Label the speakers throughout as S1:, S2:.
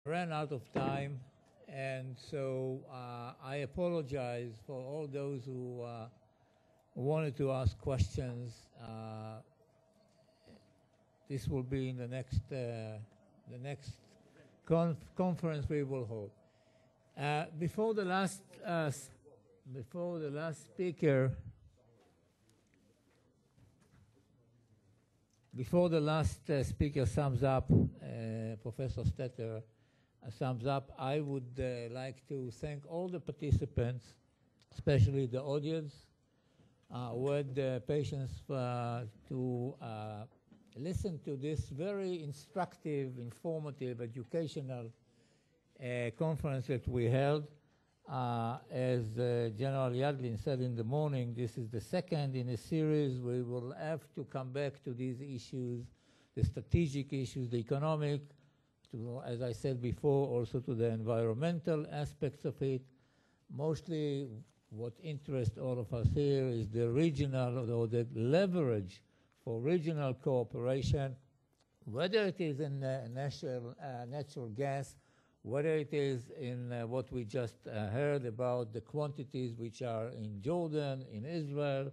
S1: ran out of time, and so I apologize for all those who wanted to ask questions. This will be in the next conference we will hold. Before the last speaker, sums up, Professor Stetter sums up, I would like to thank all the participants, especially the audience, who had the patience to listen to this very instructive, informative, educational conference that we held. As General Yadlin said in the morning, this is the second in a series. We will have to come back to these issues, the strategic issues, the economic, to, as I said before, also to the environmental aspects of it. Mostly what interests all of us here is the regional, or the leverage for regional cooperation, whether it is in natural gas, whether it is in what we just heard about the quantities which are in Jordan, in Israel,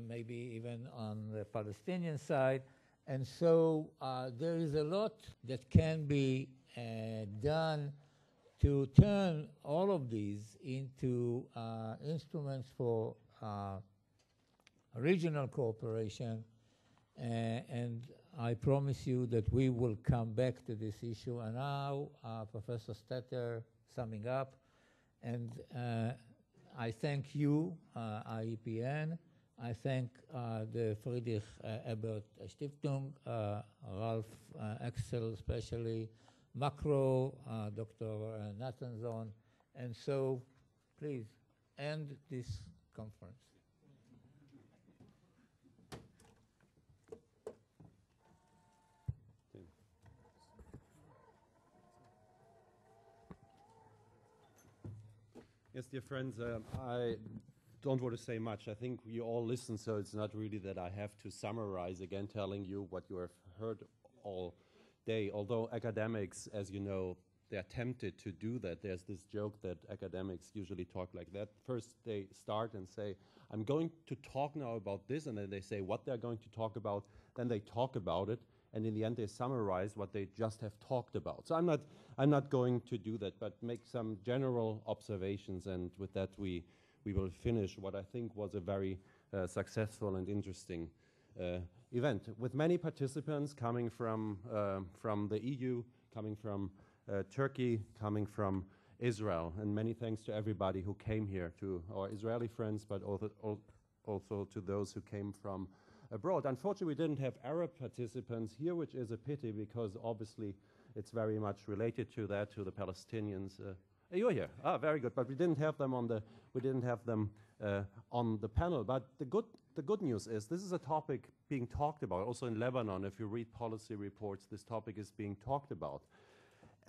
S1: maybe even on the Palestinian side. And so there is a lot that can be done to turn all of these into instruments for regional cooperation, and I promise you that we will come back to this issue. And now, Professor Stetter, summing up, and I thank you, IEPN. I thank the Friedrich Ebert Stiftung, Ralph Axel especially, Macro, Dr. Nathanson, and so please end this conference.
S2: Yes, dear friends, I don't want to say much. I think you all listen, so it's not really that I have to summarize again, telling you what you have heard all day. Although academics, as you know, they're tempted to do that. There's this joke that academics usually talk like that. First, they start and say, I'm going to talk now about this, and then they say what they're going to talk about. Then they talk about it, and in the end, they summarize what they just have talked about. So I'm not going to do that, but make some general observations, and with that, we will finish what I think was a very successful and interesting event, with many participants coming from the EU, coming from Turkey, coming from Israel, and many thanks to everybody who came here, to our Israeli friends, but also to those who came from abroad. Unfortunately, we didn't have Arab participants here, which is a pity, because obviously it's very much related to that, to the Palestinians. You're here. Ah, very good. But we didn't have them on the panel. But the good news is this is a topic being talked about also in Lebanon. If you read policy reports, this topic is being talked about.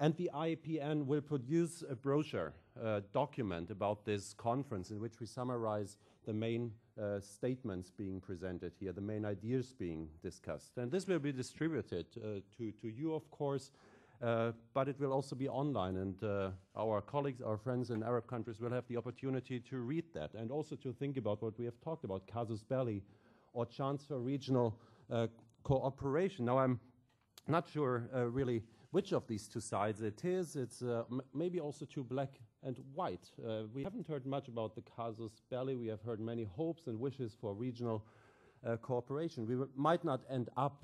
S2: And the IEPN will produce a brochure, document about this conference in which we summarize the main statements being presented here, the main ideas being discussed. And this will be distributed to you, of course, but it will also be online. And our colleagues, our friends in Arab countries will have the opportunity to read that and also to think about what we have talked about, Casus Beli, or chance for regional cooperation. Now, I'm not sure really which of these two sides it is. It's maybe also too black and white. We haven't heard much about the Casus Belli. We have heard many hopes and wishes for regional cooperation. We might not end up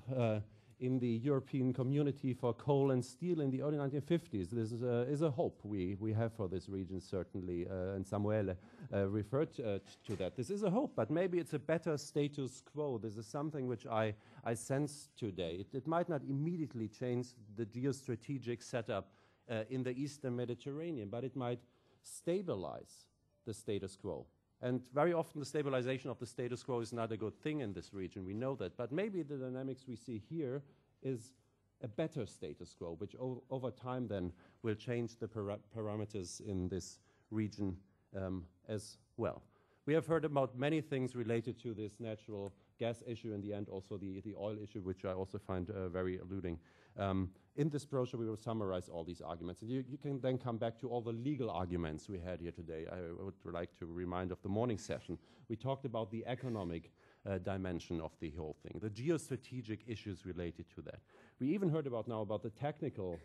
S2: in the European Community for Coal and Steel in the early 1950s. This is a hope we have for this region, certainly, and Samuele referred to that. This is a hope, but maybe it's a better status quo. This is something which I sense today. It might not immediately change the geostrategic setup in the Eastern Mediterranean, but it might stabilize the status quo. And very often the stabilization of the status quo is not a good thing in this region, we know that. But maybe the dynamics we see here is a better status quo, which over time then will change the parameters in this region as well. We have heard about many things related to this natural gas issue, in the end also the oil issue, which I also find very alluding. in this brochure, we will summarize all these arguments. And you can then come back to all the legal arguments we had here today. I would like to remind of the morning session. We talked about the economic dimension of the whole thing, the geostrategic issues related to that. We even heard about now about the technical,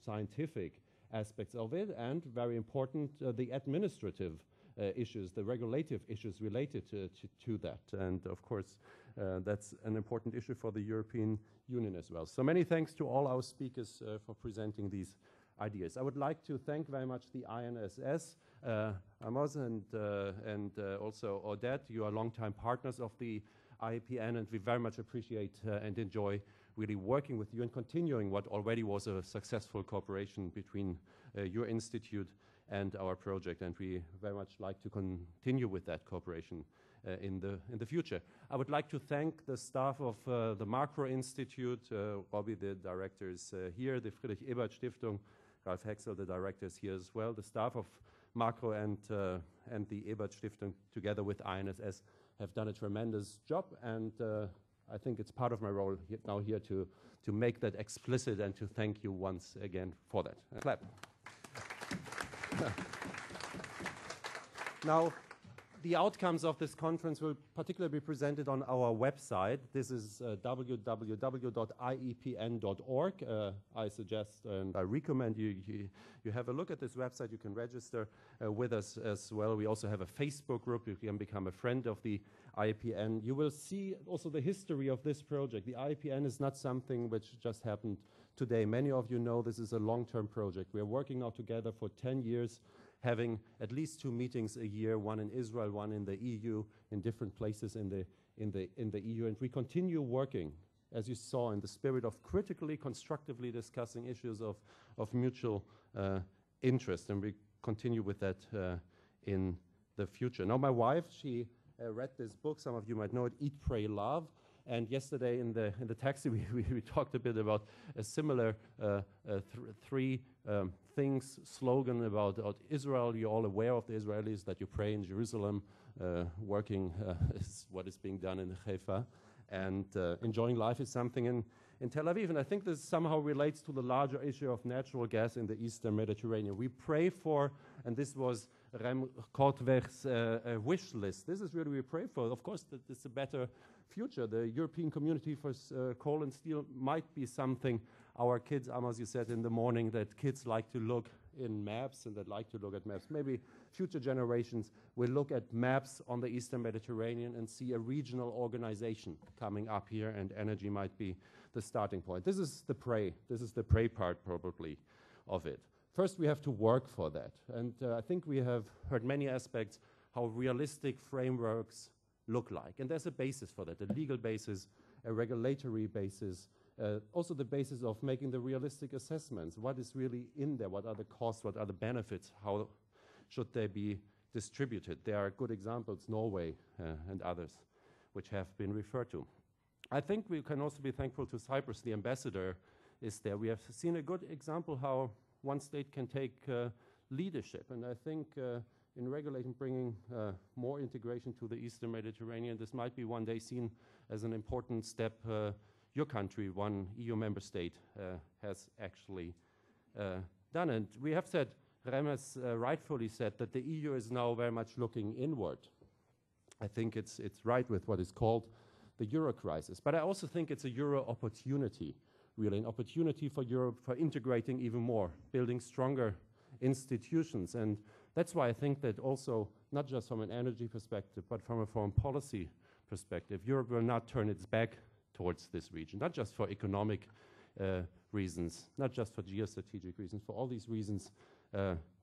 S2: scientific aspects of it, and very important, the administrative issues, the regulative issues related to that. And of course, that's an important issue for the European Union as well. So many thanks to all our speakers for presenting these ideas. I would like to thank very much the INSS, Amos and also Odette. You are longtime partners of the IEPN, and we very much appreciate and enjoy really working with you and continuing what already was a successful cooperation between your institute and our project, and we very much like to continue with that cooperation in the future. I would like to thank the staff of the Macro Institute, Robbie, the director, is here, the Friedrich Ebert Stiftung, Ralf Hexel, the director, is here as well. The staff of Macro and the Ebert Stiftung, together with INSS, have done a tremendous job, and I think it's part of my role now here to make that explicit and to thank you once again for that. Clap. Now, the outcomes of this conference will particularly be presented on our website. This is www.iepn.org. I suggest and I recommend you have a look at this website. You can register with us as well. We also have a Facebook group. You can become a friend of the IEPN. You will see also the history of this project. The IEPN is not something which just happened today. Many of you know this is a long-term project. We are working now together for 10 years, having at least 2 meetings a year, one in Israel, one in the EU, in different places in the EU. And we continue working, as you saw, in the spirit of critically, constructively discussing issues of mutual interest. And we continue with that in the future. Now, my wife, she read this book. Some of you might know it, Eat, Pray, Love. And yesterday in the taxi, we talked a bit about a similar three things slogan about Israel. You're all aware of the Israelis, that you pray in Jerusalem, working is what is being done in Haifa, and enjoying life is something in Tel Aviv. And I think this somehow relates to the larger issue of natural gas in the Eastern Mediterranean. We pray for, and this was Rem Kortweg's wish list. This is really we pray for. Of course, that it's a better future. The European Community for Coal and Steel might be something our kids, Amos, you said in the morning, that kids like to look in maps and that like to look at maps. Maybe future generations will look at maps on the Eastern Mediterranean and see a regional organization coming up here, and energy might be the starting point. This is the pray. This is the pray part probably of it. First, we have to work for that. And I think we have heard many aspects how realistic frameworks look like. And there's a basis for that, a legal basis, a regulatory basis, also the basis of making the realistic assessments. What is really in there? What are the costs? What are the benefits? How should they be distributed? There are good examples, Norway and others, which have been referred to. I think we can also be thankful to Cyprus. The ambassador is there. We have seen a good example how one state can take leadership. And I think in regulating, bringing more integration to the Eastern Mediterranean, this might be one day seen as an important step your country, one EU member state, has actually done. And we have said, Rem has rightfully said, that the EU is now very much looking inward. I think it's right with what is called the Euro crisis. But I also think it's a Euro opportunity, really, an opportunity for Europe for integrating even more, building stronger institutions. And that's why I think that also, not just from an energy perspective, but from a foreign policy perspective, Europe will not turn its back towards this region, not just for economic reasons, not just for geostrategic reasons, for all these reasons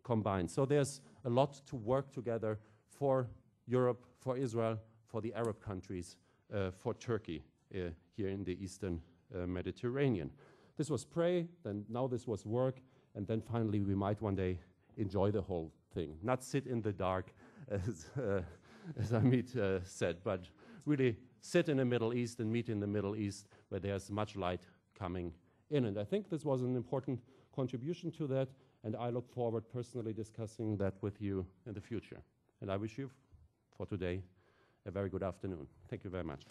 S2: combined. So there's a lot to work together for Europe, for Israel, for the Arab countries, for Turkey here in the Eastern Mediterranean. This was pray, then now this was work, and then finally we might one day enjoy the whole thing. Not sit in the dark, as Amit said, but really sit in the Middle East and meet in the Middle East where there's much light coming in. And I think this was an important contribution to that, and I look forward personally discussing that with you in the future. And I wish you, for today, a very good afternoon. Thank you very much.